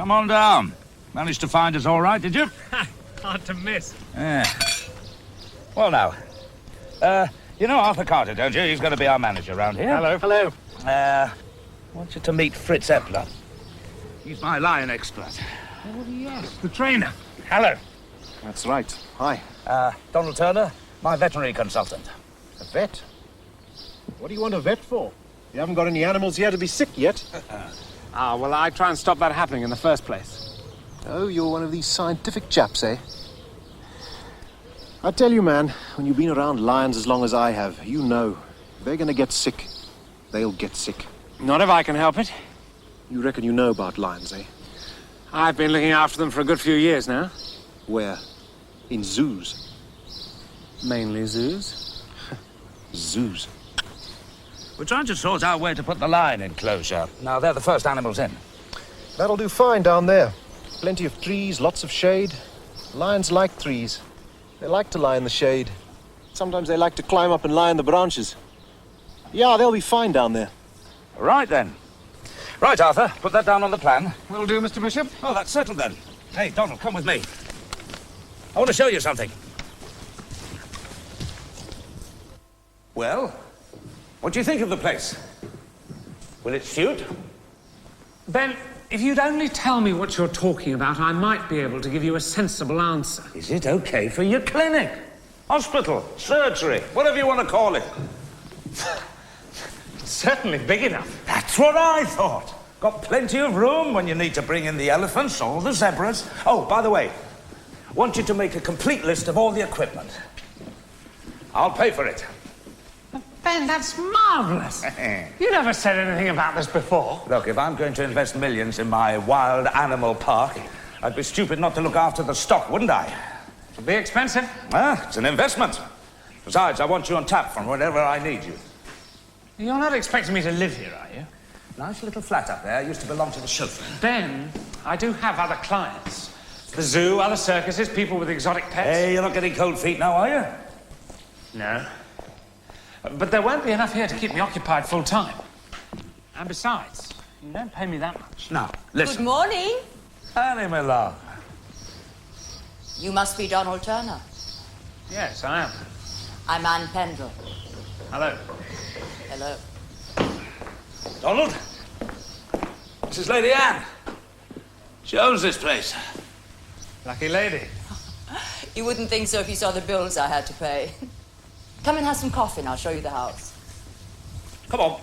Come on down. Managed to find us all right, did you? Hard to miss. Yeah. Well, now, you know Arthur Carter, don't you? He's going to be our manager around here. Hello. Hello. I want you to meet Fritz Epler. He's my lion expert. Oh, yes, the trainer. Hello. That's right. Hi. Donald Turner, my veterinary consultant. A vet? What do you want a vet for? You haven't got any animals here to be sick yet. Well, I try and stop that happening in the first place. Oh, you're one of these scientific chaps, eh? I tell you, man, when you've been around lions as long as I have, you know, if they're gonna get sick, they'll get sick. Not if I can help it. You reckon you know about lions, eh? I've been looking after them for a good few years now. Where? In zoos. Mainly zoos. Zoos. We're trying to sort out where to put the lion enclosure. Now, they're the first animals in. That'll do fine down there. Plenty of trees, lots of shade. Lions like trees. They like to lie in the shade. Sometimes they like to climb up and lie in the branches. Yeah, they'll be fine down there. Right, then. Right, Arthur, put that down on the plan. Will do, Mr. Bishop. Oh, that's settled, then. Hey, Donald, come with me. I want to show you something. Well, what do you think of the place? Will it suit? Ben, if you'd only tell me what you're talking about, I might be able to give you a sensible answer. Is it okay for your clinic? Hospital, surgery, whatever you want to call it. Certainly big enough. That's what I thought. Got plenty of room when you need to bring in the elephants or the zebras. Oh, by the way, want you to make a complete list of all the equipment. I'll pay for it. Ben, that's marvellous. You never said anything about this before. Look, if I'm going to invest millions in my wild animal park, I'd be stupid not to look after the stock, wouldn't I? It'll be expensive. It's an investment. Besides, I want you on tap from whenever I need you. You're not expecting me to live here, are you? Nice little flat up there. Used to belong to the chauffeur. Ben, I do have other clients. The zoo, other circuses, people with exotic pets. Hey, you're not getting cold feet now, are you? No. But there won't be enough here to keep me occupied full time. And besides, you don't pay me that much. Now, listen. Good morning. Annie, my love. You must be Donald Turner. Yes, I am. I'm Anne Pendle. Hello. Hello. Donald, this is Lady Anne. She owns this place. Lucky lady. You wouldn't think so if you saw the bills I had to pay. Come and have some coffee and I'll show you the house. Come on.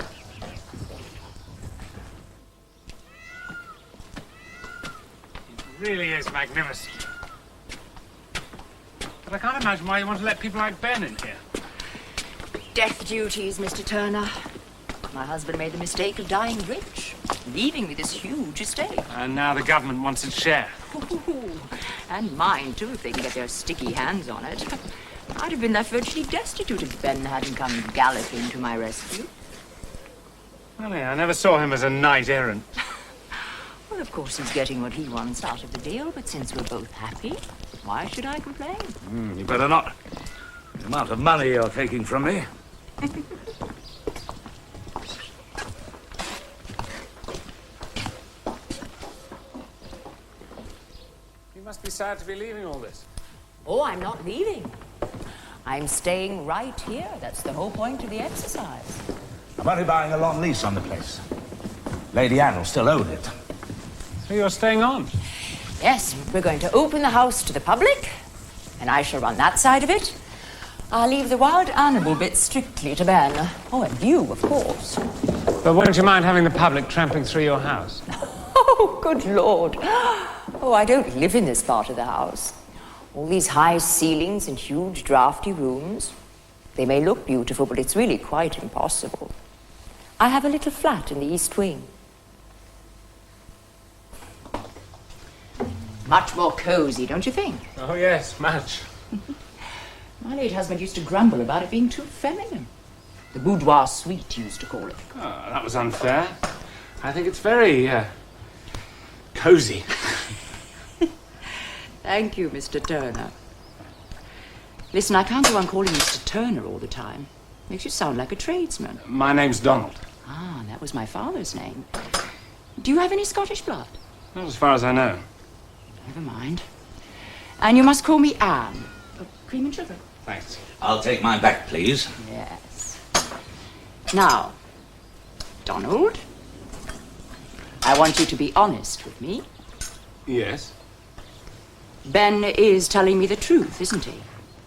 It really is magnificent. But I can't imagine why you want to let people like Ben in here. Death duties, Mr. Turner. My husband made the mistake of dying rich, leaving me this huge estate. And now the government wants its share. Ooh, and mine, too, if they can get their sticky hands on it. I'd have been left virtually destitute if Ben hadn't come galloping to my rescue. Well, yeah, I never saw him as a knight errant. Well, of course, he's getting what he wants out of the deal, but since we're both happy, why should I complain? You better not. The amount of money you're taking from me. You must be sad to be leaving all this. Oh, I'm not leaving. I'm staying right here. That's the whole point of the exercise. I'm only buying a long lease on the place. Lady Anne will still own it. So you're staying on? Yes, we're going to open the house to the public, and I shall run that side of it. I'll leave the wild animal bit strictly to Ben. Oh, and you, of course. But wouldn't you mind having the public tramping through your house? Oh, good Lord. Oh, I don't live in this part of the house. All these high ceilings and huge drafty rooms. They may look beautiful, but it's really quite impossible. I have a little flat in the East Wing. Much more cozy, don't you think? Oh, yes, much. My late husband used to grumble about it being too feminine. The boudoir suite, he used to call it. Oh, that was unfair. I think it's very, cozy. Thank you, Mr. Turner. Listen, I can't go on calling Mr. Turner all the time. Makes you sound like a tradesman. My name's Donald. Ah, that was my father's name. Do you have any Scottish blood? Not as far as I know. Never mind. And you must call me Anne. Cream and sugar. Thanks. I'll take mine back, please. Yes. Now, Donald, I want you to be honest with me. Yes? Ben is telling me the truth, isn't he?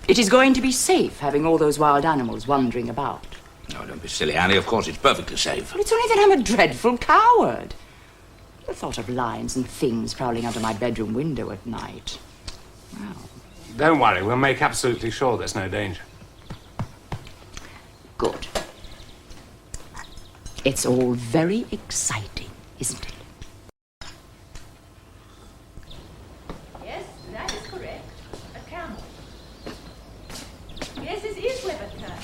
It is going to be safe having all those wild animals wandering about. No, don't be silly, Annie. Of course it's perfectly safe. Well, it's only that I'm a dreadful coward. The thought of lions and things prowling under my bedroom window at night. Well, Don't worry, we'll make absolutely sure there's no danger. good. It's all very exciting, isn't it? Yes, that is correct. A camel. Yes, it is Weber Turner.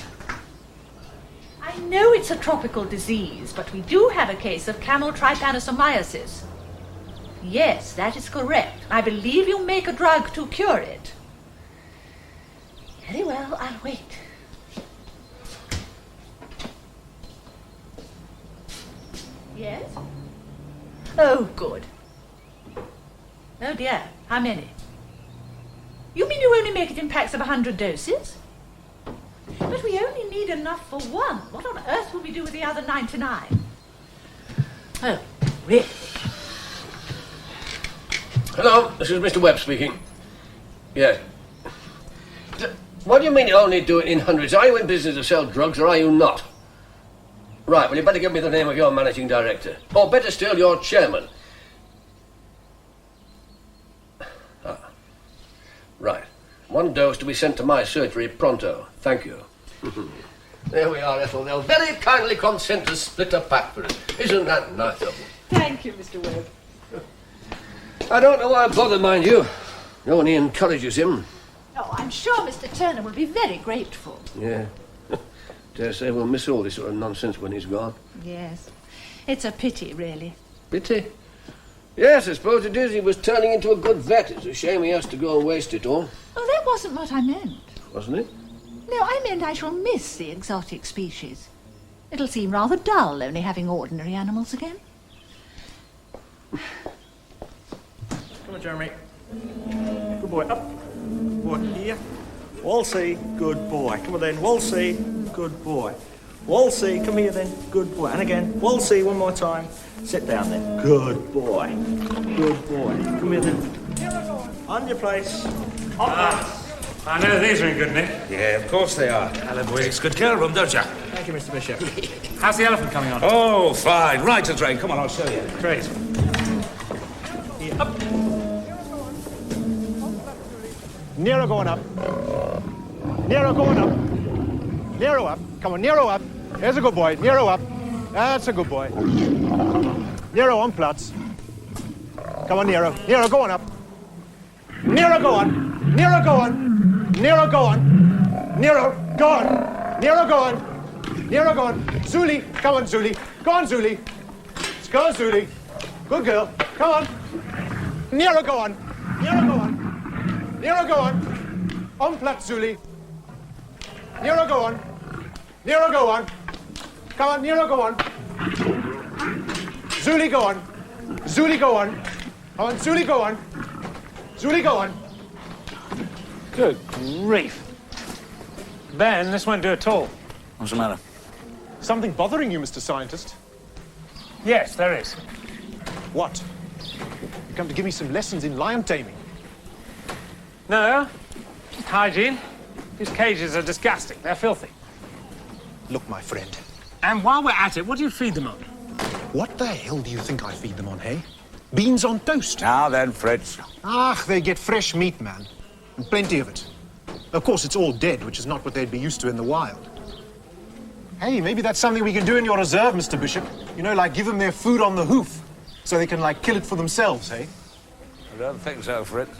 I know it's a tropical disease, but we do have a case of camel trypanosomiasis. Yes, that is correct. I believe you'll make a drug to cure it. Very well, I'll wait. Yes? Oh, good. Oh dear, how many? You mean you only make it in packs of 100 doses? But we only need enough for one. What on earth will we do with the other 99? Oh, really? Hello, this is Mr. Webb speaking. Yes. What do you mean you only do it in hundreds? Are you in business to sell drugs or are you not? Right, well, you better give me the name of your managing director. Or better still, your chairman. Ah. Right. One dose to be sent to my surgery pronto. Thank you. There we are, Ethel. They'll very kindly consent to split a pack for us. Isn't that nice of them? Thank you, Mr. Webb. I don't know why I bother, mind you. No one encourages him. Oh, I'm sure Mr. Turner will be very grateful. Yeah. Dare say we'll miss all this sort of nonsense when he's gone. Yes. It's a pity, really. Pity? Yes, I suppose it is. He was turning into a good vet. It's a shame he has to go and waste it all. Oh, that wasn't what I meant. Wasn't it? No, I meant I shall miss the exotic species. It'll seem rather dull only having ordinary animals again. Come on, Jeremy. Good boy. Up. Boy, here. Walsey, good boy. Come on then. Walsey, good boy. Walsey, come here then. Good boy. And again. Walsey, one more time. Sit down then. Good boy. Good boy. Come here then. On your place. I know these are in good nick. Yeah, of course they are. Alan takes good care of them, don't you? Thank you, Mr. Bishop. How's the elephant coming on? Oh, fine. Right to train. Come on, I'll show you. Great. Here. Up. Nero going up. Nero going up. Nero up. Come on, Nero up. There's a good boy. Nero up. That's a good boy. Nero on Platz. Come on, Nero. Nero, go on up. Nero, go on. Nero, go on. Nero, go on. Nero, go on. Nero, go on. Nero, go on. Zuli, come on, Zuli. Go on, Zuli. Let's go on, Zuli. Good girl. Come on. Nero, go on. Nero, go on. Nero, go on. On Platz, Zuli. Nero, go on. Nero, go on. Come on, Nero, go on. Zuli, go on. Zuli, go on. Come on, Zuli, go on. Zuli, go on. Good grief. Ben, this won't do at all. What's the matter? Something bothering you, Mr. Scientist? Yes, there is. What? You come to give me some lessons in lion taming? No, just hygiene. These cages are disgusting. They're filthy. Look, my friend, And while we're at it, what do you feed them on? what the hell do you think I feed them on, hey? Beans on toast. Now then, Fritz. Ah, they get fresh meat, man. And plenty of it. Of course, it's all dead, which is not what they'd be used to in the wild. Hey, maybe that's something we can do in your reserve, Mr. Bishop. You know, like give them their food on the hoof, so they can, like, kill it for themselves, hey? I don't think so, Fritz.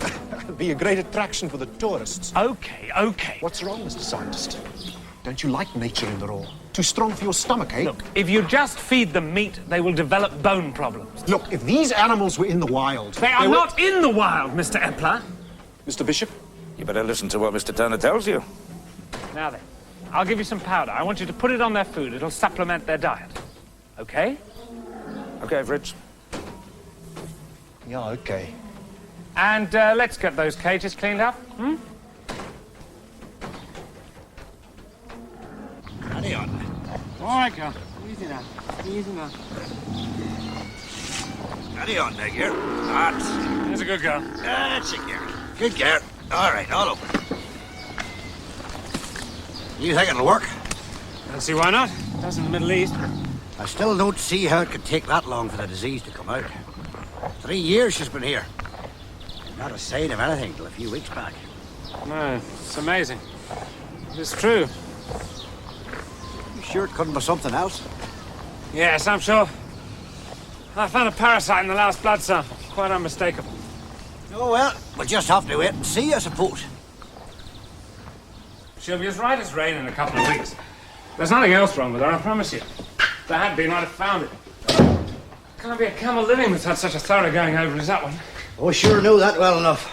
It'd be a great attraction for the tourists. Okay. What's wrong, Mr. Scientist? Don't you like nature in the raw? Too strong for your stomach, eh? Look, if you just feed them meat, they will develop bone problems. Look, if these animals were in the wild... They are were- not in the wild, Mr. Epler. Mr. Bishop? You better listen to what Mr. Turner tells you. Now then, I'll give you some powder. I want you to put it on their food. It'll supplement their diet. Okay? Okay, Fritz. Yeah, okay. And let's get those cages cleaned up, hmm? Hurry on. All right, girl. Easy now. Easy now. Hurry on there, girl. That's... There's a good girl. That's a girl. Good girl. All right, all over. You think it'll work? Don't see why not. Does in the Middle East. I still don't see how it could take that long for the disease to come out. 3 years she's been here. Not a sign of anything till a few weeks back. No, it's amazing. It's true. You sure it couldn't be something else? Yes, I'm sure. I found a parasite in the last blood sample. Quite unmistakable. Oh, well, we'll just have to wait and see, I suppose. She'll be as right as rain in a couple of weeks. There's nothing else wrong with her, I promise you. If there had been, I'd have found it. Can't be a camel living that's had such a thorough going over as that one. Oh, sure know that well enough.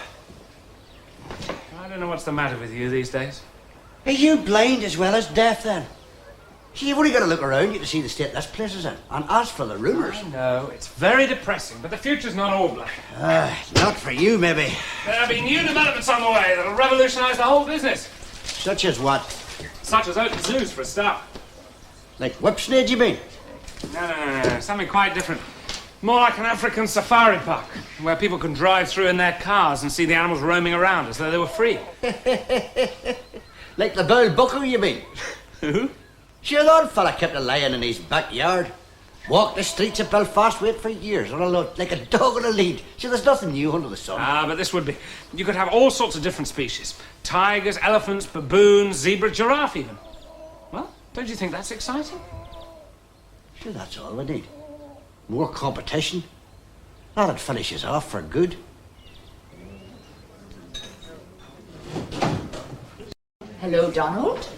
I don't know what's the matter with you these days. Are you blind as well as deaf, then? See, you've only got to look around you to see the state this place is in. And as for the rulers... I know, it's very depressing, but the future's not all black. Not for you, maybe. There'll be new developments on the way that'll revolutionize the whole business. Such as what? Such as open zoos, for a start. Like Whipsnade, you mean? No. Something quite different. More like an African safari park, where people can drive through in their cars and see the animals roaming around as though they were free. Like the Bull Buckle, you mean? Who? Sure, that fella kept a lion in his backyard. Walked the streets of Belfast with it for years, on a load, like a dog on a lead. Sure, there's nothing new under the sun. Ah, but this would be. You could have all sorts of different species. Tigers, elephants, baboons, zebra, giraffe even. Well, don't you think that's exciting? Sure, that's all we need. More competition. That'd finish us off for good. Hello, Donald.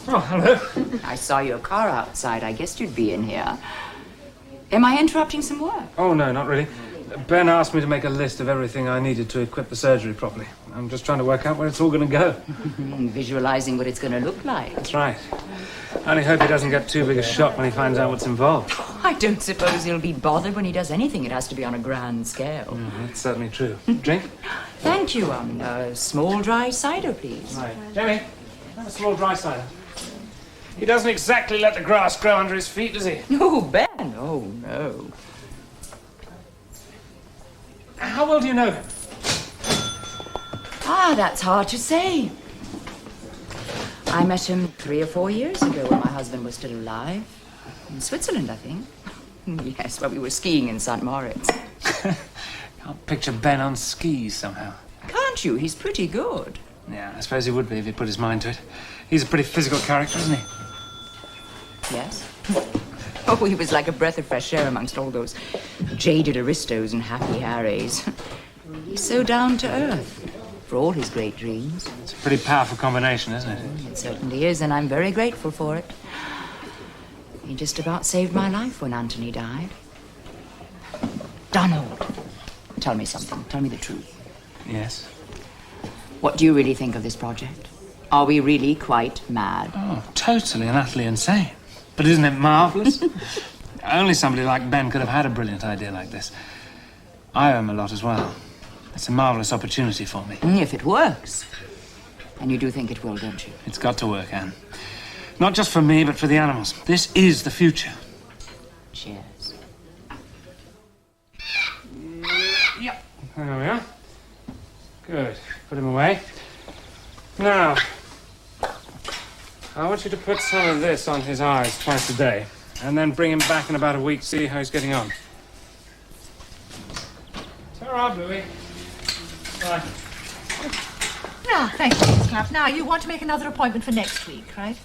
Oh, hello. I saw your car outside. I guessed you'd be in here. Am I interrupting some work? Oh, no, not really. Ben asked me to make a list of everything I needed to equip the surgery properly. I'm just trying to work out where it's all going to go. Visualizing what it's going to look like. That's right. I only hope he doesn't get too big a shock when he finds out what's involved. I don't suppose he'll be bothered when he does anything. It has to be on a grand scale. That's certainly true. Drink? Thank you. Small dry cider, please. Right. Jamie, have a small dry cider. He doesn't exactly let the grass grow under his feet, does he? No, Ben. Oh, no. How well do you know him? Ah, that's hard to say. I met him 3 or 4 years ago when my husband was still alive. In Switzerland, I think. Yes, well, we were skiing in St. Moritz. Can't picture Ben on skis somehow. Can't you? He's pretty good. Yeah, I suppose he would be if he put his mind to it. He's a pretty physical character, isn't he? Yes? Oh, he was like a breath of fresh air amongst all those jaded aristos and happy Harrys. He's so down to earth, for all his great dreams. It's a pretty powerful combination, isn't it? It certainly is, and I'm very grateful for it. He just about saved my life when Anthony died. Donald, tell me something. Tell me the truth. Yes. What do you really think of this project? Are we really quite mad? Oh, totally and utterly insane. But isn't it marvellous? Only somebody like Ben could have had a brilliant idea like this. I owe him a lot as well. It's a marvellous opportunity for me. If it works. And you do think it will, don't you? It's got to work, Anne. Not just for me, but for the animals. This is the future. Cheers. Yep. There we are. Good. Put him away. Now, I want you to put some of this on his eyes twice a day, and then bring him back in about a week, see how he's getting on. Ta-ra, Bluey. Bye. Ah, thank you, Miss Clapp. Now, you want to make another appointment for next week, right?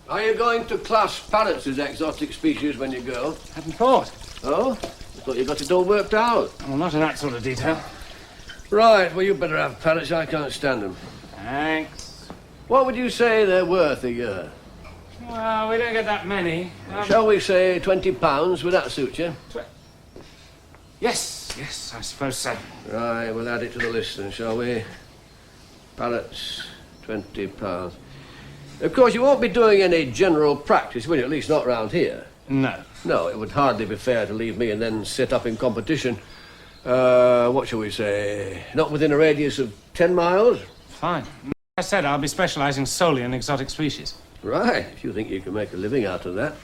Are you going to class parrots as exotic species when you go? Hadn't thought. Oh? I thought you got it all worked out. Well, not in that sort of detail. Right, well, you better have parrots. I can't stand them. Thanks. What would you say they're worth a year? Well, we don't get that many. Shall we say £20? Would that suit you? Yes, I suppose so. Right, we'll add it to the list then, shall we? Parrots, £20. Of course, you won't be doing any general practice, will you? At least not round here. No. No, it would hardly be fair to leave me and then set up in competition. What shall we say? Not within a radius of 10 miles? Fine. Like I said, I'll be specialising solely in exotic species. Right, if you think you can make a living out of that.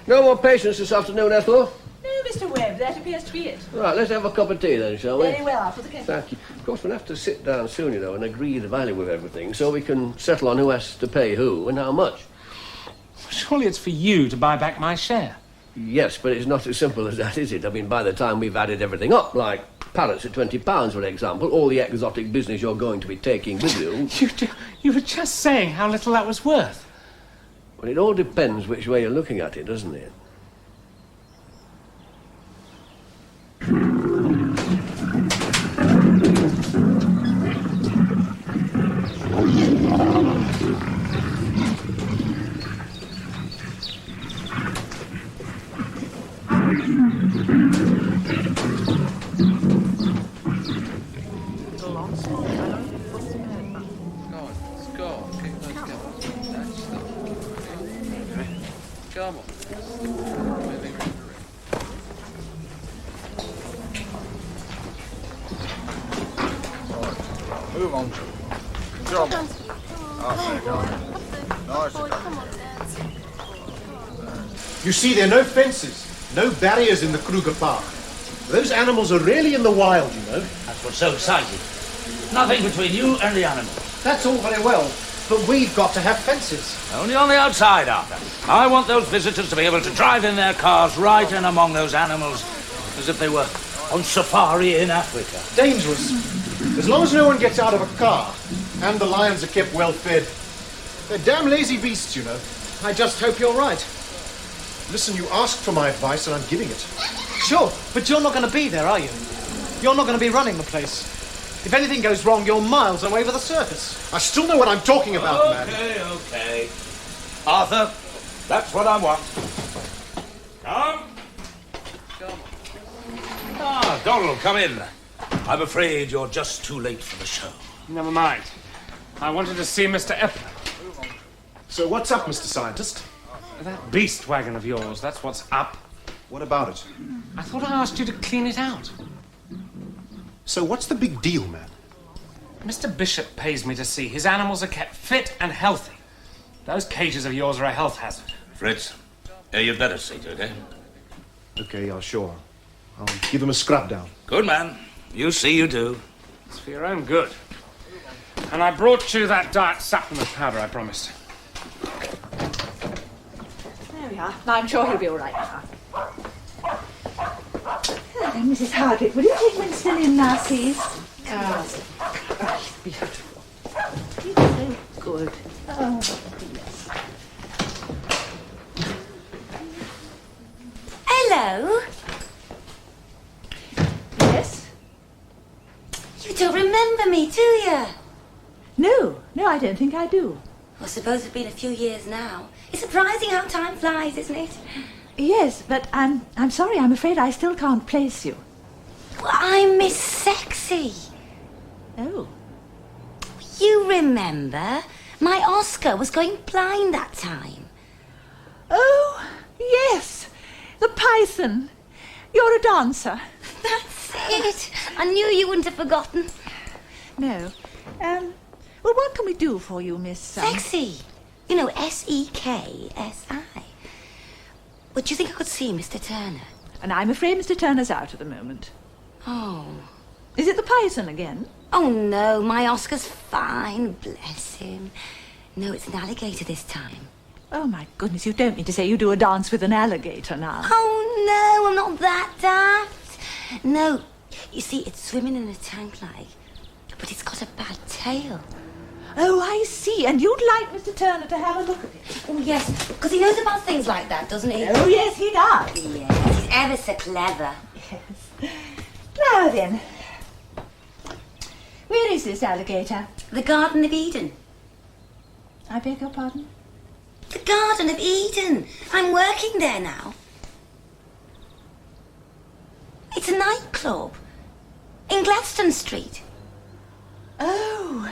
No more patience this afternoon, Ethel? No, Mr. Webb, that appears to be it. Right, let's have a cup of tea then, shall we? Very well, I'll put the kettle. Thank you. Of course, we'll have to sit down soon, you know, and agree the value of everything so we can settle on who has to pay who and how much. Surely it's for you to buy back my share. Yes, but it's not as simple as that, is it? I mean, by the time we've added everything up, like parrots at £20, for example, all the exotic business you're going to be taking with you... You were just saying how little that was worth. Well, it all depends which way you're looking at it, doesn't it? Come on. Move on. Come on. You see, there are no fences, no barriers in the Kruger Park. Those animals are really in the wild, you know. That's what's so exciting. Nothing between you and the animals. That's all very well, but we've got to have fences. Only on the outside, Arthur. I want those visitors to be able to drive in their cars right in among those animals as if they were on safari in Africa. Dangerous. As long as no one gets out of a car and the lions are kept well fed. They're damn lazy beasts, you know. I just hope you're right. Listen, you asked for my advice and I'm giving it. Sure, but you're not going to be there, are you? You're not going to be running the place. If anything goes wrong, you're miles away with the circus. I still know what I'm talking about, man. Okay. Arthur, that's what I want. Come. Ah, Donald, come in. I'm afraid you're just too late for the show. Never mind. I wanted to see Mr. Epler. So what's up, Mr. Scientist? That beast wagon of yours, that's what's up. What about it? I thought I asked you to clean it out. So what's the big deal, man? Mr. Bishop pays me to see his animals are kept fit and healthy. Those cages of yours are a health hazard. Fritz, you'd better see to it, eh? Okay, yeah, sure. I'll give them a scrub down. Good man. You see you do. It's for your own good. And I brought you that diet supplement powder I promised. There we are. Now, I'm sure he'll be all right now. Mrs. Hardwick, will you take Winston in now, please? Oh, he's beautiful. He's so good. Oh, yes. Hello. Yes? You don't remember me, do you? No, I don't think I do. I suppose it's been a few years now. It's surprising how time flies, isn't it? Yes, but I'm sorry. I'm afraid I still can't place you. Well, I'm Miss Sexy. Oh. You remember? My Oscar was going blind that time. Oh, yes. The Python. You're a dancer. That's it. I knew you wouldn't have forgotten. No. Well, what can we do for you, Miss... Sexy. You know, S-E-K-S-I. Would you think I could see Mr. Turner? And I'm afraid Mr. Turner's out at the moment. Oh. Is it the Python again? Oh, no. My Oscar's fine. Bless him. No, it's an alligator this time. Oh, my goodness, you don't mean to say you do a dance with an alligator now. Oh, no, I'm not that daft. No, you see, it's swimming in a tank like, but it's got a bad tail. Oh, I see. And you'd like Mr. Turner to have a look at it? Oh, yes, because he knows about things like that, doesn't he? Oh, yes, he does. Yes, he's ever so clever. Yes. Now then, where is this alligator? The Garden of Eden. I beg your pardon? The Garden of Eden. I'm working there now. It's a nightclub in Gladstone Street. Oh,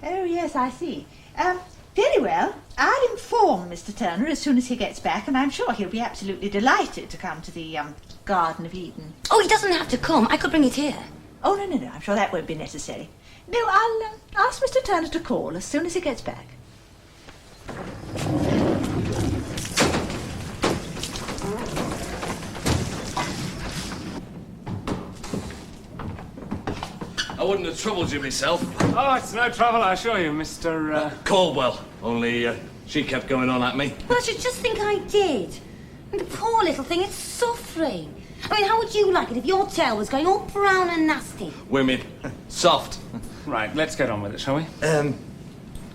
yes, I see. Very well. I'll inform Mr. Turner as soon as he gets back, and I'm sure he'll be absolutely delighted to come to the Garden of Eden. Oh, he doesn't have to come. I could bring it here. Oh, no, I'm sure that won't be necessary. No, I'll ask Mr. Turner to call as soon as he gets back. I wouldn't have troubled you myself. Oh, it's no trouble, I assure you, Mr. Caldwell. Only she kept going on at me. Well, I should just think I did. And the poor little thing, it's suffering. I mean, how would you like it if your tail was going all brown and nasty? Women. Soft. Right, let's get on with it, shall we?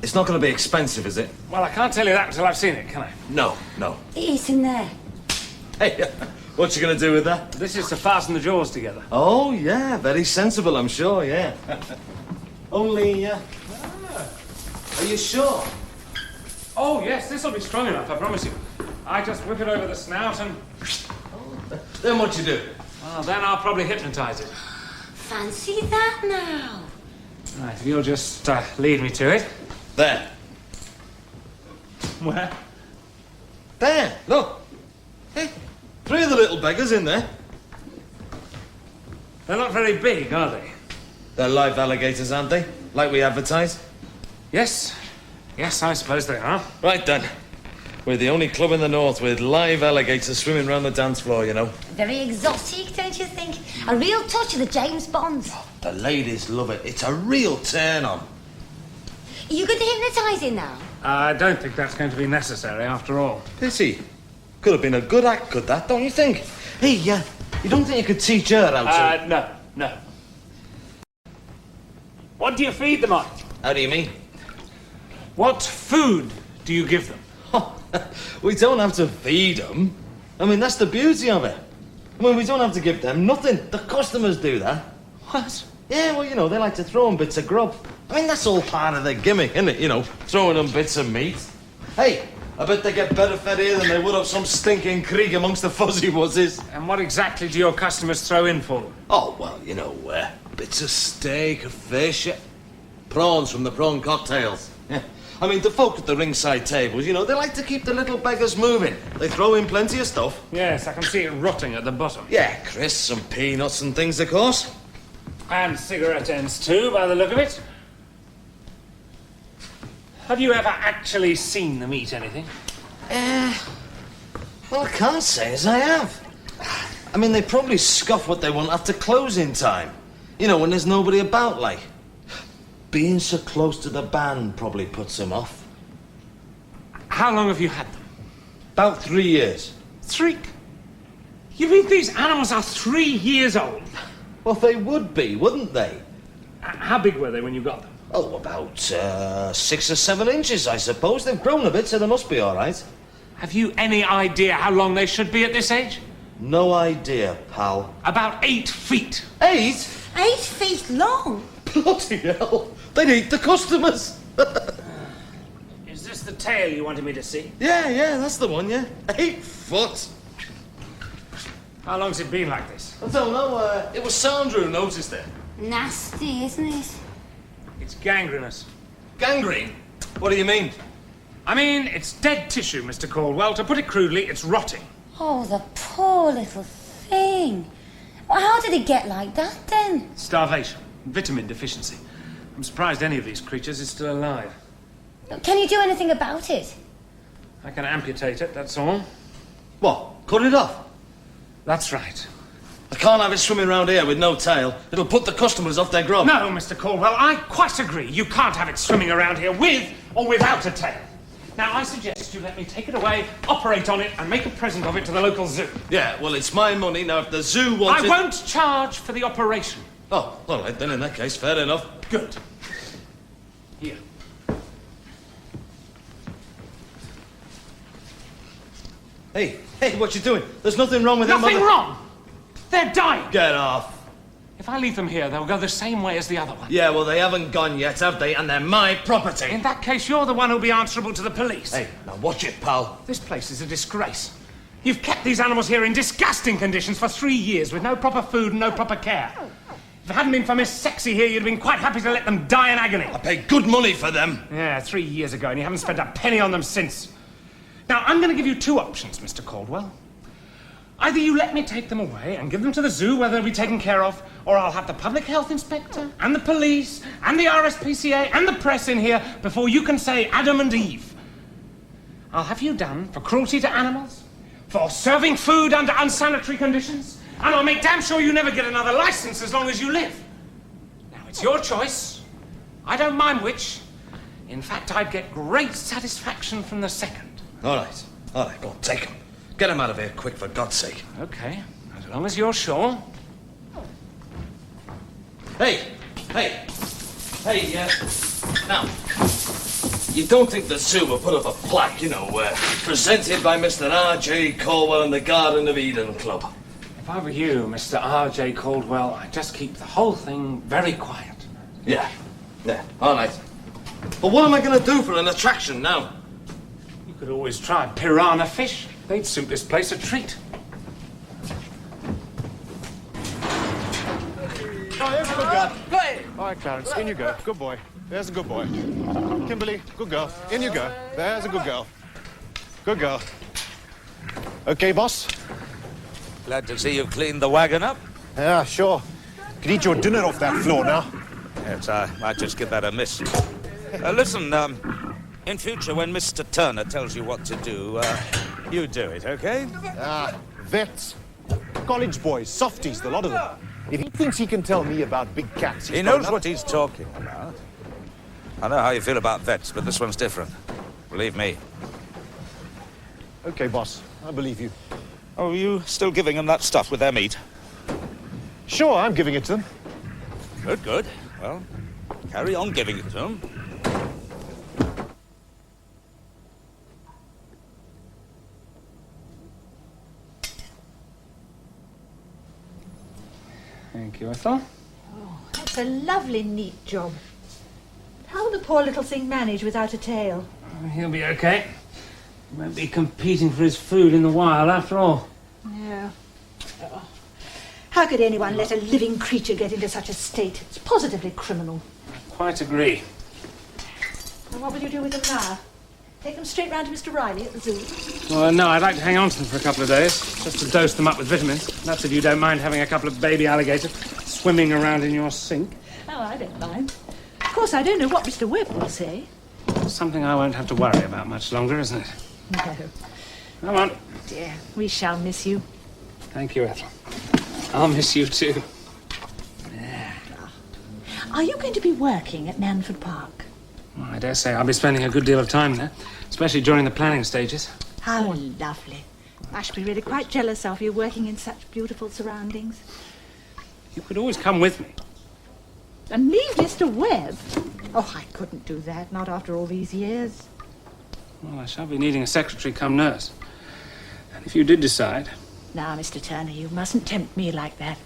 It's not going to be expensive, is it? Well, I can't tell you that until I've seen it, can I? No. It's in there. Hey, what you going to do with that? This is to fasten the jaws together. Oh, yeah, very sensible, I'm sure, yeah. Only, are you sure? Oh, yes, this will be strong enough, I promise you. I just whip it over the snout and... Then what you do? Well, then I'll probably hypnotise it. Fancy that now. Right, if you'll just lead me to it. There. Where? There, look. Hey, 3 of the little beggars in there. They're not very big, are they? They're live alligators, aren't they? Like we advertise? Yes, I suppose they are. Right then. We're the only club in the north with live alligators swimming around the dance floor, you know. Very exotic, don't you think? A real touch of the James Bond. The ladies love it. It's a real turn-on. Are you going to hypnotise him now? I don't think that's going to be necessary, after all. Pity. Could have been a good act, could that, don't you think? Hey, you don't think you could teach her how to... No. What do you feed them on? How do you mean? What food do you give them? We don't have to feed them. I mean, that's the beauty of it. I mean, we don't have to give them nothing. The customers do that. What? Yeah, well, you know, they like to throw them bits of grub. I mean, that's all part of their gimmick, isn't it? You know, throwing them bits of meat. Hey, I bet they get better fed here than they would of some stinking creek amongst the fuzzy wuzzes. And what exactly do your customers throw in for them? Oh, well, you know, bits of steak, of fish, prawns from the prawn cocktails. Yeah. I mean, the folk at the ringside tables, you know, they like to keep the little beggars moving. They throw in plenty of stuff. Yes, I can see it rotting at the bottom. Yeah, crisps and peanuts and things, of course. And cigarette ends too, by the look of it. Have you ever actually seen them eat anything? Well, I can't say as I have. I mean, they probably scoff what they want after closing time. You know, when there's nobody about, like. Being so close to the band probably puts them off. How long have you had them? About 3 years. 3? You mean these animals are 3 years old? Well, they would be, wouldn't they? How big were they when you got them? Oh, about 6 or 7 inches, I suppose. They've grown a bit, so they must be all right. Have you any idea how long they should be at this age? No idea, pal. About 8 feet. 8? 8 feet long? Bloody hell. They'd eat the customers. Is this the tail you wanted me to see? Yeah, that's the one, yeah. 8 foot. How long's it been like this? I don't know. It was Sandra who noticed it. Nasty, isn't it? It's gangrenous. Gangrene? What do you mean? I mean, it's dead tissue, Mr. Caldwell. To put it crudely, it's rotting. Oh, the poor little thing. Well, how did it get like that, then? Starvation. Vitamin deficiency. I'm surprised any of these creatures is still alive. Can you do anything about it? I can amputate it, that's all. What? Cut it off? That's right. I can't have it swimming around here with no tail. It'll put the customers off their grub. No, Mr. Caldwell, I quite agree. You can't have it swimming around here with or without a tail. Now, I suggest you let me take it away, operate on it, and make a present of it to the local zoo. Yeah, well, it's my money. Now, if the zoo wants I won't charge for the operation. Oh, all right, then in that case, fair enough. Good. Here. Hey, what you doing? There's nothing wrong with them. Nothing wrong! They're dying! Get off. If I leave them here, they'll go the same way as the other one. Yeah, well, they haven't gone yet, have they? And they're my property. In that case, you're the one who'll be answerable to the police. Hey, now watch it, pal. This place is a disgrace. You've kept these animals here in disgusting conditions for 3 years with no proper food and no proper care. If it hadn't been for Miss Sexy here, you'd have been quite happy to let them die in agony. I paid good money for them. Yeah, 3 years ago, and you haven't spent a penny on them since. Now, I'm going to give you 2 options, Mr. Caldwell. Either you let me take them away and give them to the zoo where they'll be taken care of, or I'll have the public health inspector and the police and the RSPCA and the press in here before you can say Adam and Eve. I'll have you done for cruelty to animals, for serving food under unsanitary conditions, and I'll make damn sure you never get another license as long as you live. Now, it's your choice. I don't mind which. In fact, I'd get great satisfaction from the second. All right, go on, take him. Get him out of here quick, for God's sake. Okay, as long as you're sure. Hey, now, you don't think the zoo will put up a plaque, presented by Mr. R.J. Caldwell and the Garden of Eden Club? If I were you, Mr. R.J. Caldwell, I'd just keep the whole thing very quiet. Yeah, all right. But what am I going to do for an attraction now? You could always try piranha fish. They'd suit this place a treat. Oh, there's a good girl. All right, Clarence, in you go. Good boy. There's a good boy. Kimberly, good girl. In you go. There's a good girl. Good girl. Okay, boss? Glad to see you've cleaned the wagon up. Yeah, sure. Could eat your dinner off that floor now. Yes, I might just give that a miss. Listen, in future, when Mr. Turner tells you what to do, you do it, okay? Vets. College boys, softies, the lot of them. If he thinks he can tell me about big cats... He knows what he's talking about. I know how you feel about vets, but this one's different. Believe me. Okay, boss. I believe you. Oh, are you still giving them that stuff with their meat? Sure, I'm giving it to them. Good. Well, carry on giving it to them. Thank you, Ethel. Oh, that's a lovely, neat job. How will the poor little thing manage without a tail? He'll be okay. He won't be competing for his food in the wild after all. Yeah. Oh. How could anyone let a living creature get into such a state? It's positively criminal. I quite agree. And what will you do with them now? Take them straight round to Mr. Riley at the zoo? Well, no, I'd like to hang on to them for a couple of days, just to dose them up with vitamins. That's if you don't mind having a couple of baby alligators swimming around in your sink. Oh, I don't mind. Of course, I don't know what Mr. Webb will say. Something I won't have to worry about much longer, isn't it? No. Come on. Dear, we shall miss you. Thank you, Ethel. I'll miss you too. Are you going to be working at Manford Park? Well, I dare say I'll be spending a good deal of time there, especially during the planning stages. How lovely. I should be really quite jealous of you working in such beautiful surroundings. You could always come with me. And leave Mr. Webb? Oh, I couldn't do that, not after all these years. Well, I shall be needing a secretary come nurse. And if you did decide... Now, Mr. Turner, you mustn't tempt me like that.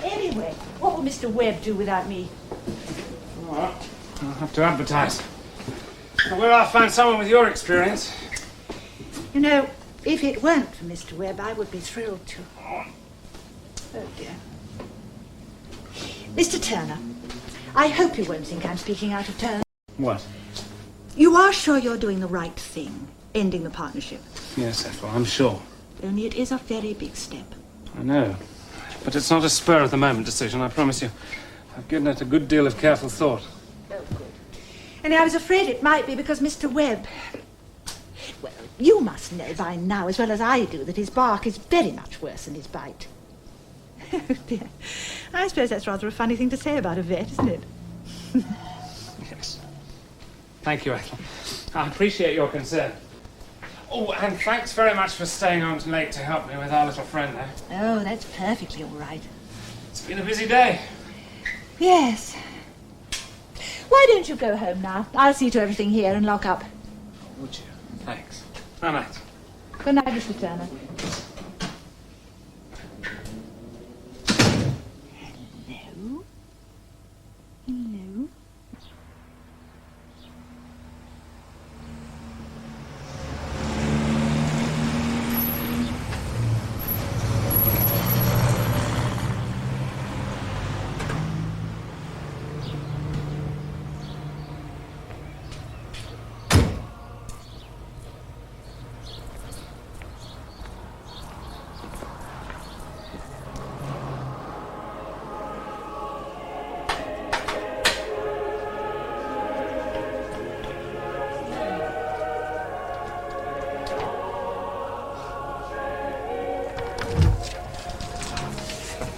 Anyway, what will Mr. Webb do without me? Well, I'll have to advertise. Now, where I'll find someone with your experience. You know, if it weren't for Mr. Webb, I would be thrilled to. Oh, dear. Mr. Turner, I hope you won't think I'm speaking out of turn. What? You are sure you're doing the right thing, ending the partnership? Yes, Ethel, I'm sure. Only it is a very big step. I know. But it's not a spur-of-the-moment decision, I promise you. I've given it a good deal of careful thought. Oh, good. And I was afraid it might be because Mr. Webb... Well, you must know by now, as well as I do, that his bark is very much worse than his bite. Oh, dear. I suppose that's rather a funny thing to say about a vet, isn't it? Yes. Thank you, Ethel. I appreciate your concern. Oh, and thanks very much for staying on late to help me with our little friend there. Oh, that's perfectly all right. It's been a busy day. Yes. Why don't you go home now? I'll see to everything here and lock up. Would you? Thanks. Good night. Good night, Mr. Turner. Hello? Hello?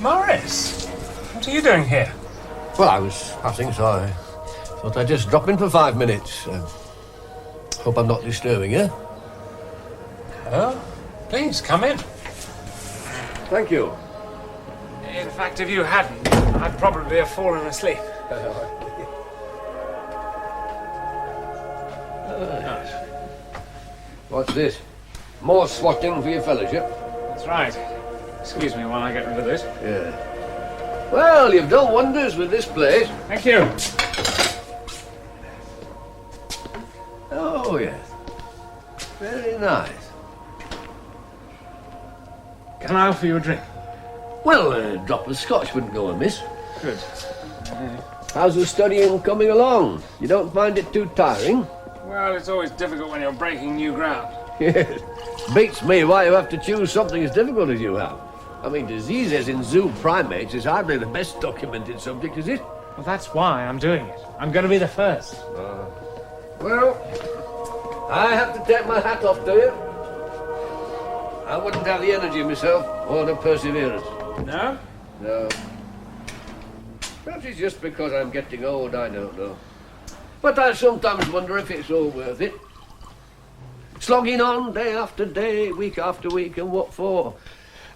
Morris, what are you doing here? Well, I was passing, so I thought I'd just drop in for 5 minutes. Hope I'm not disturbing you. Oh, please, come in. Thank you. In fact, if you hadn't, I'd probably have fallen asleep. What's this? More swatting for your fellowship? That's right. Excuse me while I get rid of this. Yeah. Well, you've done wonders with this place. Thank you. Oh, yes. Very nice. Can I offer you a drink? Well, a drop of scotch wouldn't go amiss. Good. How's the studying coming along? You don't find it too tiring? Well, it's always difficult when you're breaking new ground. Yes. Beats me why you have to choose something as difficult as you have. I mean, diseases in zoo primates is hardly the best documented subject, is it? Well, that's why I'm doing it. I'm going to be the first. Well, I have to take my hat off to you. I wouldn't have the energy myself, or the perseverance. No? No. Perhaps it's just because I'm getting old, I don't know. But I sometimes wonder if it's all worth it. Slogging on day after day, week after week, and what for?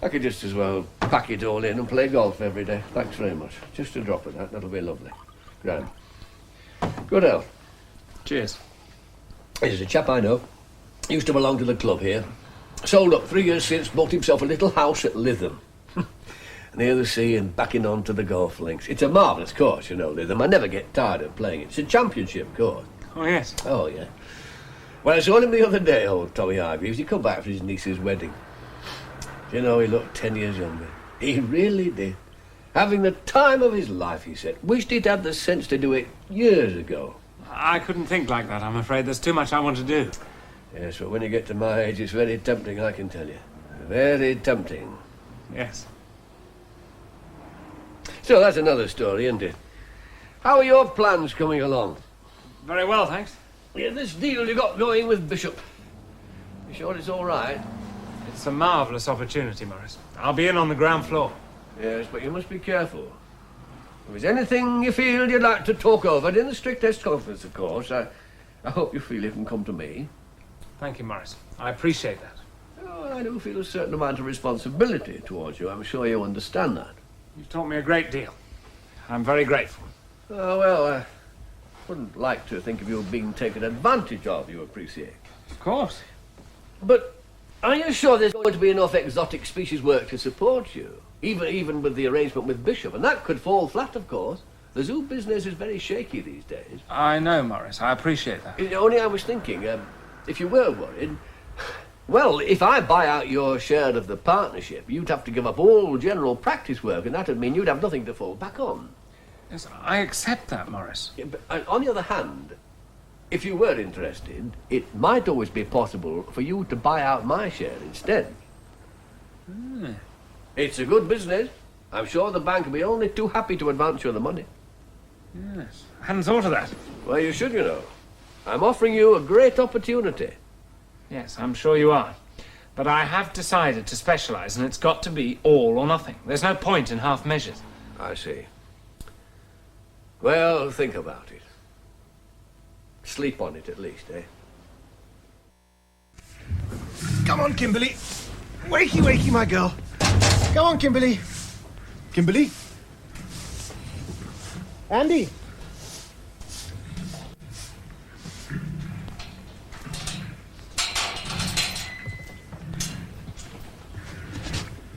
I could just as well pack it all in and play golf every day. Thanks very much. Just a drop of that, that'll be lovely. Grand. Good health. Cheers. There's a chap I know. Used to belong to the club here. Sold up 3 years since, bought himself a little house at Lytham. Near the sea and backing on to the golf links. It's a marvellous course, you know, Lytham. I never get tired of playing it. It's a championship course. Oh, yes. Oh, yeah. Well, I saw him the other day, old Tommy Hargreaves. He come back for his niece's wedding. You know, he looked 10 years younger. He really did. Having the time of his life, he said. Wished he'd had the sense to do it years ago. I couldn't think like that, I'm afraid. There's too much I want to do. Yes, but when you get to my age, it's very tempting, I can tell you. Very tempting. Yes. So that's another story, isn't it? How are your plans coming along? Very well, thanks. Yeah, this deal you got going with Bishop. You sure it's all right? It's a marvellous opportunity, Morris. I'll be in on the ground floor. Yes, but you must be careful. If there's anything you feel you'd like to talk over, in the strictest confidence, of course, I hope you feel you can come to me. Thank you, Morris. I appreciate that. Oh, I do feel a certain amount of responsibility towards you. I'm sure you understand that. You've taught me a great deal. I'm very grateful. Oh, well, I wouldn't like to think of you being taken advantage of, you appreciate. Of course. But are you sure there's going to be enough exotic species work to support you? Even with the arrangement with Bishop, and that could fall flat, of course. The zoo business is very shaky these days. I know, Morris. I appreciate that. Only I was thinking, if you were worried, well, if I buy out your share of the partnership, you'd have to give up all general practice work, and that'd mean you'd have nothing to fall back on. Yes, I accept that, Morris. Yeah, but on the other hand, if you were interested, it might always be possible for you to buy out my share instead. It's a good business. I'm sure the bank will be only too happy to advance you the money. Yes. I hadn't thought of that. Well, you should, you know. I'm offering you a great opportunity. Yes, I'm sure you are. But I have decided to specialise, and it's got to be all or nothing. There's no point in half measures. I see. Well, think about it. Sleep on it, at least, eh? Come on, Kimberly. Wakey, wakey, my girl. Come on, Kimberly. Kimberly? Andy?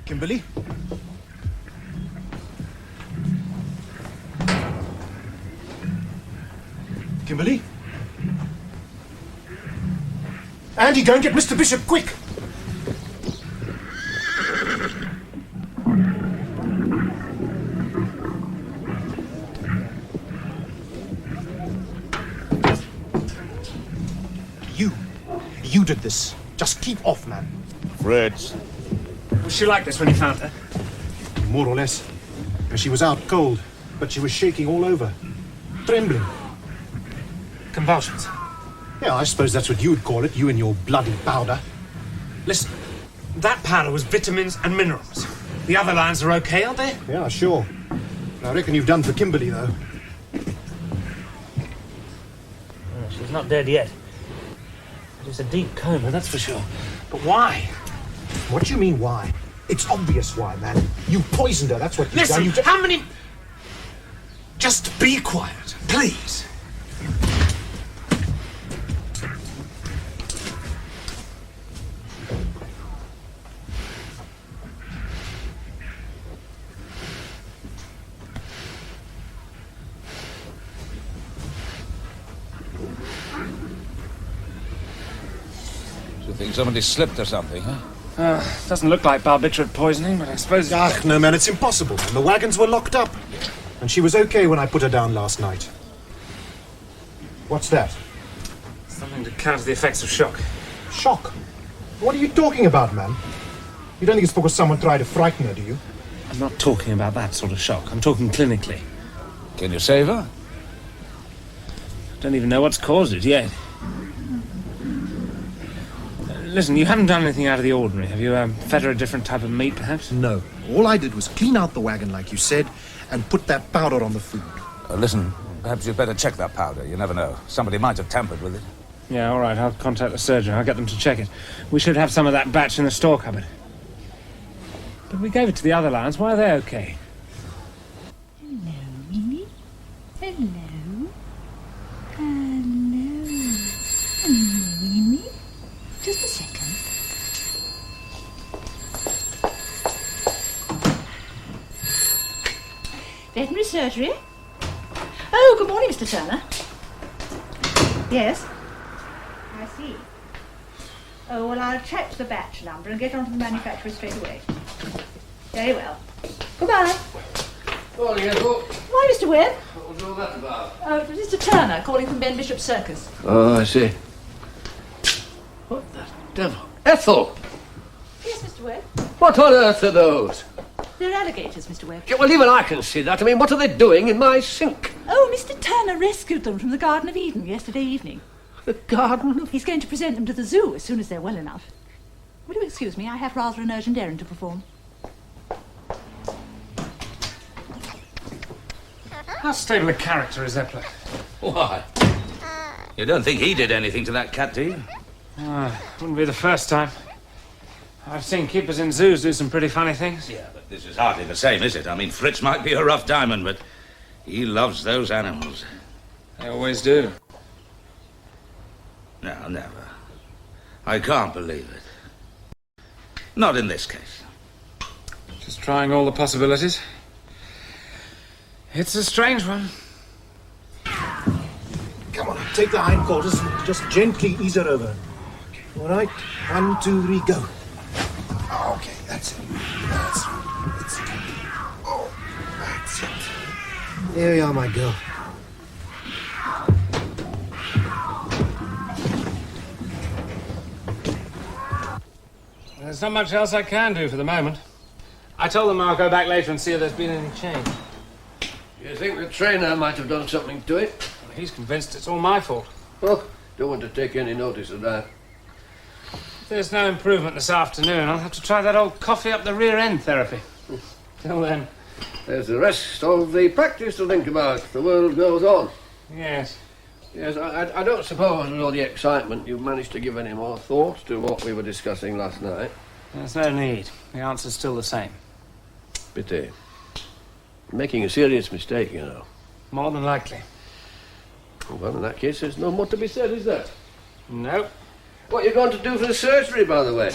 Kimberly? Kimberly? Andy, go and get Mr. Bishop, quick! You did this. Just keep off, man. Fritz. Was she like this when you found her? More or less. She was out cold, but she was shaking all over. Trembling. Convulsions. Yeah, I suppose that's what you would call it, you and your bloody powder. Listen, that powder was vitamins and minerals. The other lines are okay, aren't they? Yeah, sure. I reckon you've done for Kimberly, though. She's not dead yet. It's a deep coma, that's for sure. But why? What do you mean, why? It's obvious why, man. You poisoned her, that's what you've Listen, done. how many... Just be quiet, please. Do you think somebody slipped or something, huh? Doesn't look like barbiturate poisoning, but I suppose... Ach, no, man, it's impossible, man. The wagons were locked up. And she was okay when I put her down last night. What's that? Something to counter the effects of shock. Shock? What are you talking about, man? You don't think it's because someone tried to frighten her, do you? I'm not talking about that sort of shock. I'm talking clinically. Can you save her? Don't even know what's caused it yet. Listen, you haven't done anything out of the ordinary, have you? Fed her a different type of meat, perhaps? No. All I did was clean out the wagon, like you said, and put that powder on the food. Listen, perhaps you'd better check that powder. You never know. Somebody might have tampered with it. Yeah, all right. I'll contact the surgeon. I'll get them to check it. We should have some of that batch in the store cupboard. But we gave it to the other lions. Why are they okay? Hello, Mimi. Hello. Hello. Hello, Mimi. Just a second. Veterinary surgery? Oh, good morning, Mr. Turner. Yes? I see. Oh, well, I'll check the batch number and get on to the manufacturer straight away. Very well. Goodbye. Morning, Ethel. Why, Mr. Webb? What was all that about? Oh, it was Mr. Turner calling from Ben Bishop's Circus. Oh, I see. What the devil? Ethel! Yes, Mr. Webb? What on earth are those? They're alligators, Mr. Webb. Yeah, well, even I can see that. I mean, what are they doing in my sink? Oh, Mr. Turner rescued them from the Garden of Eden yesterday evening. The Garden of... He's going to present them to the zoo as soon as they're well enough. Will you excuse me? I have rather an urgent errand to perform. How stable a character is Epler? Why? You don't think he did anything to that cat, do you? Wouldn't be the first time. I've seen keepers in zoos do some pretty funny things. Yeah, but this is hardly the same, is it? I mean, Fritz might be a rough diamond, but he loves those animals. They always do. No, never. I can't believe it. Not in this case. Just trying all the possibilities. It's a strange one. Come on, take the hindquarters and just gently ease her over. All right? 1, 2, 3, go. Okay, that's it. That's it. Oh, that's it. There you are, my girl. There's not much else I can do for the moment. I told them I'll go back later and see if there's been any change. You think the trainer might have done something to it? Well, he's convinced it's all my fault. Oh, don't want to take any notice of that. If there's no improvement this afternoon, I'll have to try that old coffee up the rear end therapy. Till then. There's the rest of the practice to think about. The world goes on. Yes. Yes, I don't suppose with all the excitement you've managed to give any more thought to what we were discussing last night. There's no need. The answer's still the same. Pity. Making a serious mistake, you know. More than likely. Well, in that case, there's no more to be said, is there? Nope. What are you going to do for the surgery, by the way?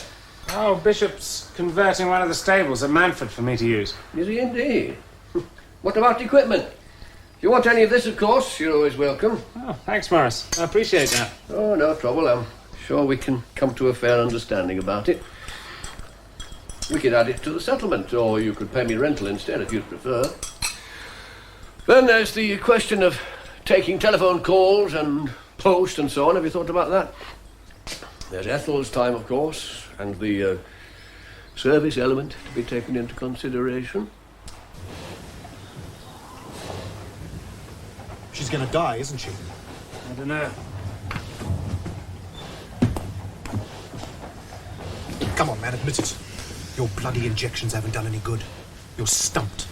Oh, Bishop's converting one of the stables at Manford for me to use. Is he indeed? What about equipment? If you want any of this, of course, you're always welcome. Oh, thanks, Morris. I appreciate that. Oh, no trouble. I'm sure we can come to a fair understanding about it. We could add it to the settlement, or you could pay me rental instead if you'd prefer. Then there's the question of taking telephone calls and post and so on. Have you thought about that? There's Ethel's time, of course, and the service element to be taken into consideration. She's gonna die, isn't she? I don't know. Come on, man, admit it. Your bloody injections haven't done any good. You're stumped.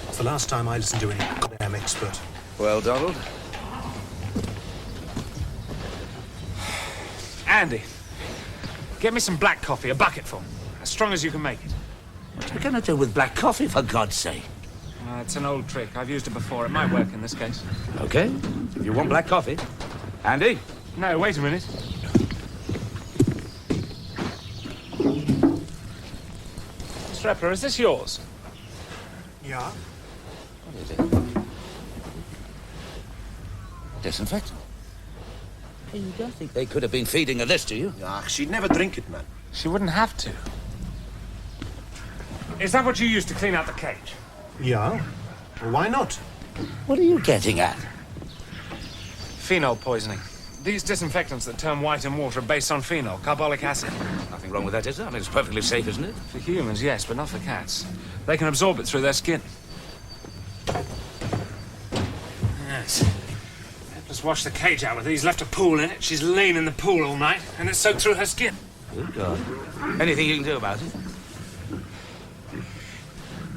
It's the last time I listened to any goddamn expert. Well, Donald? Andy, get me some black coffee, a bucketful. As strong as you can make it. What are you going to do with black coffee, for God's sake? It's an old trick. I've used it before. It might work in this case. Okay. If you want black coffee. Andy? No, wait a minute. Strepler, is this yours? Yeah? What is it? Disinfectant. Hey, you don't think they could have been feeding her this, do you? Ah, she'd never drink it, man. She wouldn't have to. Is that what you used to clean out the cage? Yeah? Well, why not? What are you getting at? Phenol poisoning. These disinfectants that turn white in water are based on phenol, carbolic acid. Nothing wrong with that, is there? I mean, it's perfectly safe, isn't it? For humans, yes, but not for cats. They can absorb it through their skin. Yes. Let's wash the cage out with it. He's left a pool in it. She's lain in the pool all night, and it's soaked through her skin. Good God. Anything you can do about it?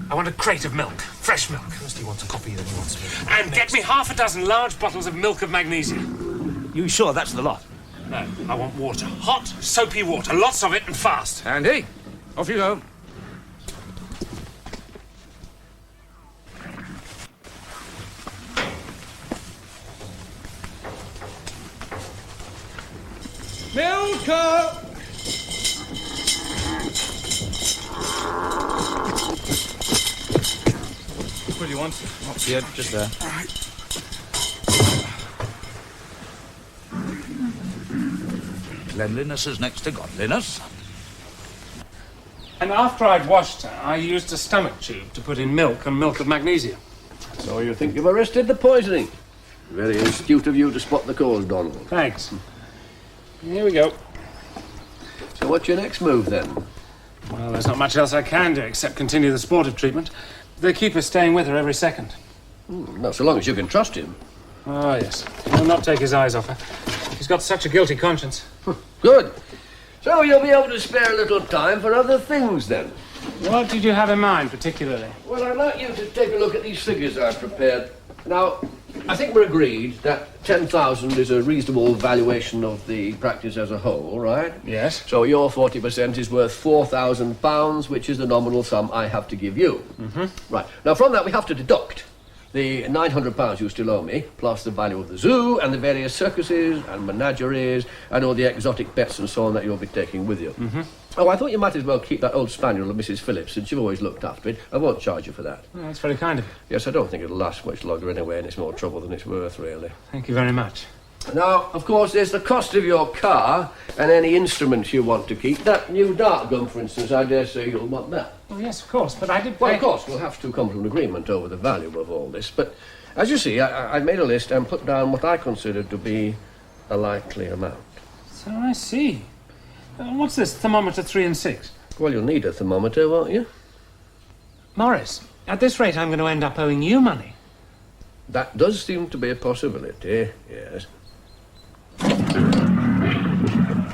I want a crate of milk. Fresh milk. First he wants a coffee, then he wants milk. And get me half a dozen large bottles of milk of magnesia. You sure that's the lot? No, I want water. Hot, soapy water. Lots of it and fast. Andy, off you go. Milker! What do you want? Yeah, just there. All right. Cleanliness is next to godliness. And after I'd washed her, I used a stomach tube to put in milk and milk of magnesia. So you think you've arrested the poisoning? Very astute of you to spot the cause, Donald. Thanks. Here we go. So what's your next move, then? Well, there's not much else I can do except continue the sportive treatment. The keeper's staying with her every second. Not so long as you can trust him. Oh, yes. He'll not take his eyes off her. He's got such a guilty conscience. Good. So you'll be able to spare a little time for other things, then? What did you have in mind, particularly? Well, I'd like you to take a look at these figures I've prepared. Now, I think we're agreed that 10,000 is a reasonable valuation of the practice as a whole, right? Yes. So your 40% is worth £4,000, which is the nominal sum I have to give you. Mm-hmm. Right. Now, from that, we have to deduct the £900 you still owe me, plus the value of the zoo and the various circuses and menageries and all the exotic pets and so on that you'll be taking with you. Mm-hmm. Oh, I thought you might as well keep that old spaniel of Mrs. Phillips, since you've always looked after it. I won't charge you for that. Oh, that's very kind of you. Yes, I don't think it'll last much longer anyway, and it's more trouble than it's worth, really. Thank you very much. Now, of course, there's the cost of your car and any instruments you want to keep. That new dart gun, for instance, I dare say you'll want that. Oh, yes, of course, but I did pay... Well, of course, we'll have to come to an agreement over the value of all this, but as you see, I've made a list and put down what I consider to be a likely amount. So I see. What's this, thermometer 3 and 6? Well, you'll need a thermometer, won't you? Morris, at this rate, I'm going to end up owing you money. That does seem to be a possibility, yes.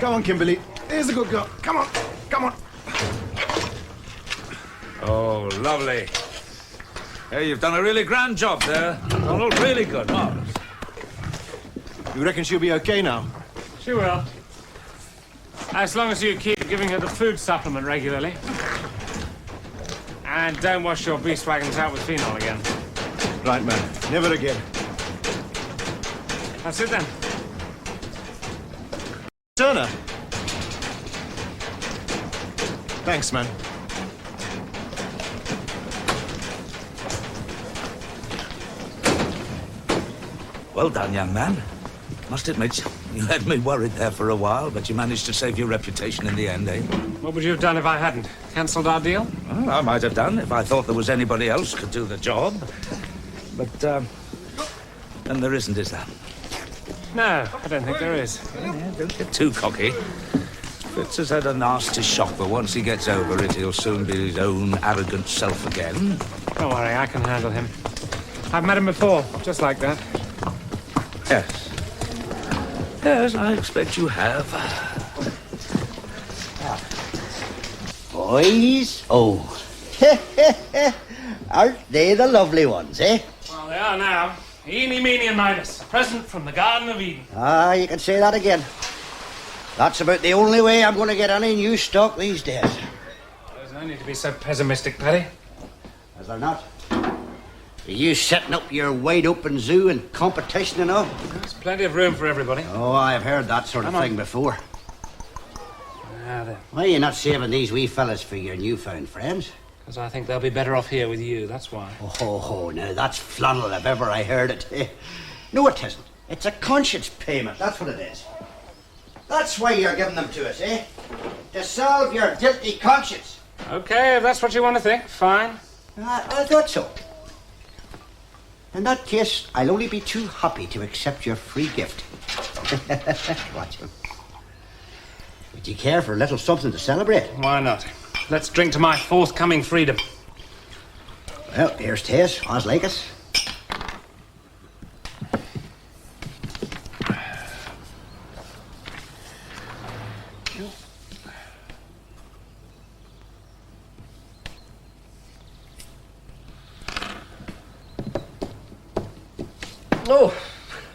Come on, Kimberly. Here's a good girl. Come on. Come on. Oh, lovely. Hey, you've done a really grand job there. Donald, really good. Marvellous. You reckon she'll be okay now? She will. As long as you keep giving her the food supplement regularly. And don't wash your beast wagons out with phenol again. Right, man. Never again. That's it then. Turner. Thanks, man. Well done, young man. Must admit, you had me worried there for a while, but you managed to save your reputation in the end, eh? What would you have done if I hadn't? Cancelled our deal? Well, I might have done if I thought there was anybody else could do the job. But, and there isn't, is there? No, I don't think there is. Yeah, don't get too cocky. Fitz has had a nasty shock, but once he gets over it, he'll soon be his own arrogant self again. Don't worry, I can handle him. I've met him before, just like that. Yes. Yes, I expect you have. boys. Oh. Aren't they the lovely ones, eh? Well, they are now. Eeny, meeny, and Midas. A present from the Garden of Eden. Ah, you can say that again. That's about the only way I'm going to get any new stock these days. There's no need to be so pessimistic, Paddy. Is there not? Are you setting up your wide-open zoo and competition and all? There's plenty of room for everybody. Oh, I've heard that sort of thing before. Now then. Why are you not saving these wee fellas for your newfound friends? Because I think they'll be better off here with you, that's why. Oh, now that's flannel if ever I heard it. No, it isn't. It's a conscience payment, that's what it is. That's why you're giving them to us, eh? To solve your guilty conscience. Okay, if that's what you want to think, fine. I thought so. In that case, I'll only be too happy to accept your free gift. Watch him. Would you care for a little something to celebrate? Why not? Let's drink to my forthcoming freedom. Well, here's to us, as like us. Oh,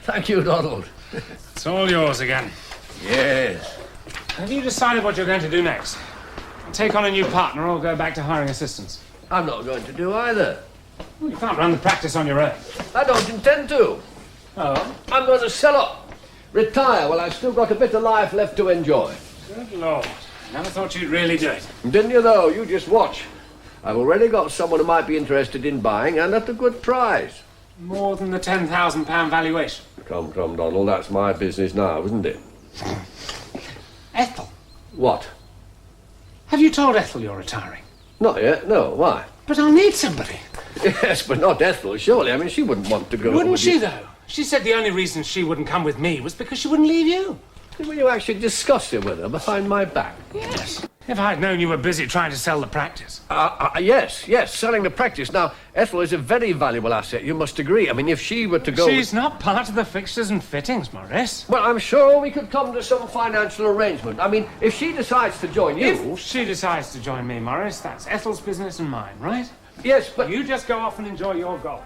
thank you, Donald. It's all yours again. Yes. Have you decided what you're going to do next? Take on a new partner or go back to hiring assistants? I'm not going to do either. Well, you can't run the practice on your own. I don't intend to. Oh? I'm going to sell up. Retire while I've still got a bit of life left to enjoy. Good Lord. Never thought you'd really do it. Didn't you, though? You just watch. I've already got someone who might be interested in buying, and at a good price. More than the £10,000 valuation. Come, Donald, that's my business now, isn't it? Ethel. What? Have you told Ethel you're retiring? Not yet, no. Why? But I'll need somebody. Yes, but not Ethel, surely. I mean, she wouldn't want to go. Wouldn't she, though? She said the only reason she wouldn't come with me was because she wouldn't leave you. Will you actually discuss it with her behind my back? Yes. If I'd known you were busy trying to sell the practice. Yes, selling the practice. Now, Ethel is a very valuable asset, you must agree. I mean, if she were to go... She's not part of the fixtures and fittings, Maurice. Well, I'm sure we could come to some financial arrangement. I mean, if she decides to join you... If she decides to join me, Maurice, that's Ethel's business and mine, right? Yes, but... You just go off and enjoy your golf.